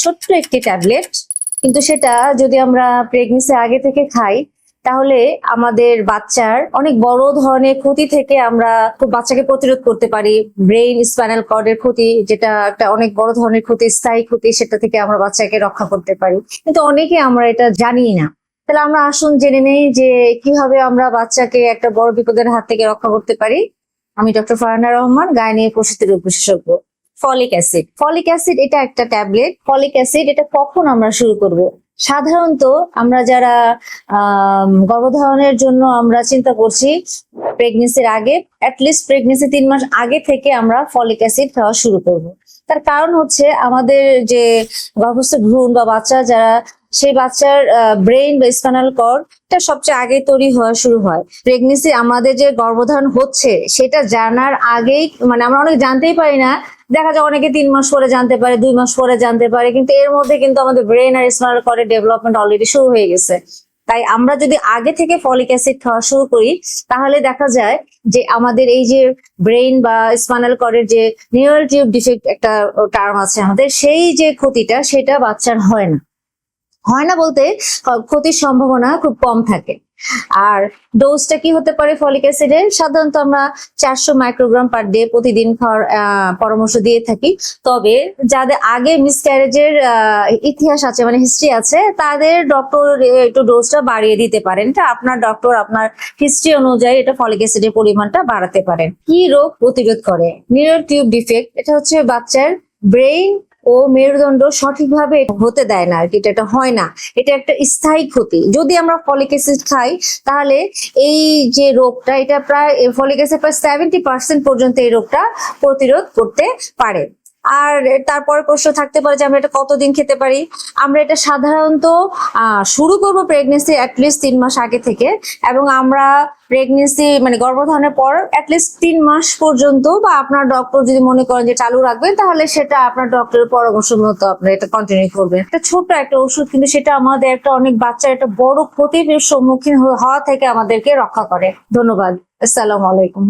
ছোট্ট একটি ট্যাবলেট, কিন্তু সেটা যদি আমরা প্রেগনেন্সি আগে থেকে খাই তাহলে আমাদের বাচ্চার অনেক বড় ধরনের ক্ষতি থেকে আমরা বাচ্চাকে প্রতিরোধ করতে পারি। ব্রেইন স্পাইনাল কর্ডের ক্ষতি, যেটা একটা অনেক বড় ধরনের ক্ষতি, স্থায়ী ক্ষতি, সেটা থেকে আমরা বাচ্চাকে রক্ষা করতে পারি। কিন্তু অনেকে আমরা এটা জানি না। তাহলে আমরা আসুন জেনে নেই যে কিভাবে আমরা বাচ্চাকে একটা বড় বিপদের হাত থেকে রক্ষা করতে পারি। আমি ডক্টর ফারহানা রহমান, গাইনি প্রসূতি রোগ বিশেষজ্ঞ। ফলিক অ্যাসিড, ফলিক অ্যাসিড এটা একটা ট্যাবলেট। ফলিক অ্যাসিড এটা কখন আমরা শুরু করব? সাধারণত আমরা যারা গর্ভধারণের জন্য আমরা চিন্তা করছি প্রেগনেন্সির আগে, অ্যাটলিস্ট প্রেগনেন্সি 3 মাস আগে থেকে আমরা ফলিক অ্যাসিড খাওয়া শুরু করব। তার কারণ হচ্ছে আমাদের যে গর্ভস্থ ভ্রূণ বা বাচ্চা যারা, সেই বাচ্চার ব্রেইন বা স্পাইনাল কর্ড এটা সবচেয়ে আগে তৈরি হওয়া শুরু হয়। প্রেগনেন্সি আমাদের যে গর্ভধারণ হচ্ছে সেটা জানার আগেই, মানে আমরা অনেক জানতেই পারি না। দেখা যায় অনেকে 3 মাস পরে জানতে পারে, 2 মাস পরে জানতে পারে, কিন্তু এর মধ্যে কিন্তু আমাদের ব্রেন আর স্পাইনাল কর্ডের ডেভেলপমেন্ট অলরেডি শুরু হয়ে গেছে। তাই আমরা যদি আগে থেকে ফলিক অ্যাসিড খাওয়া শুরু করি তাহলে দেখা যায় যে আমাদের এই যে ব্রেইন বা স্পাইনাল কর্ডের যে নিউরাল টিউব ডিফেক্ট একটা টার্ম আছে আমাদের, সেই যে ক্ষতিটা সেটা বাচ্চার হয় না বলতে ক্ষতির সম্ভাবনা খুব কম থাকে। আর ডোজটা কি হতে পারে ফলিক অ্যাসিডের? সাধারণত আমরা 400 মাইক্রোগ্রাম পার ডে প্রতিদিন খাওয়ার পরামর্শ দিয়ে থাকি। তবে যাদের আগে মিসক্যারেজের ইতিহাস আছে, মানে হিস্ট্রি আছে, তাদের ডক্টর একটু ডোজটা বাড়িয়ে দিতে পারেন। এটা আপনার ডক্টর আপনার হিস্ট্রি অনুযায়ী এটা ফলিক অ্যাসিডের পরিমাণটা বাড়াতে পারেন। কি রোগ প্রতিরোধ করে? নিউরাল টিউব ডিফেক্ট, এটা হচ্ছে বাচ্চার ব্রেইন ও মেরুদণ্ড সঠিকভাবে হতে দেয় না আর কি, এটা হয় না। এটা একটা স্থায়ী ক্ষতি। যদি আমরা ফলিক অ্যাসিড খাই তাহলে এই যে রোগটা, এটা প্রায় ফলিক অ্যাসিড প্রায় 70% পর্যন্ত এই রোগটা প্রতিরোধ করতে পারে। আর তারপরে প্রশ্ন থাকতে পারে যে আমরা এটা কতদিন খেতে পারি। আমরা এটা সাধারণত শুরু করব প্রেগনেন্সি অ্যাটলিস্ট 3 মাস আগে থেকে, এবং আমরা প্রেগনেন্সি মানে গর্ভধারণের পর অ্যাটলিস্ট 3 মাস পর্যন্ত, বা আপনার ডক্টর যদি মনে করেন যে চালু রাখবেন তাহলে সেটা আপনার ডক্টরের পরামর্শ মতো আপনি এটা কন্টিনিউ করবেন। একটা ছোট্ট একটা ওষুধ, কিন্তু সেটা আমাদের একটা অনেক বাচ্চার একটা বড় ক্ষতির সম্মুখীন হওয়া থেকে আমাদেরকে রক্ষা করে। ধন্যবাদ। আসসালামু আলাইকুম।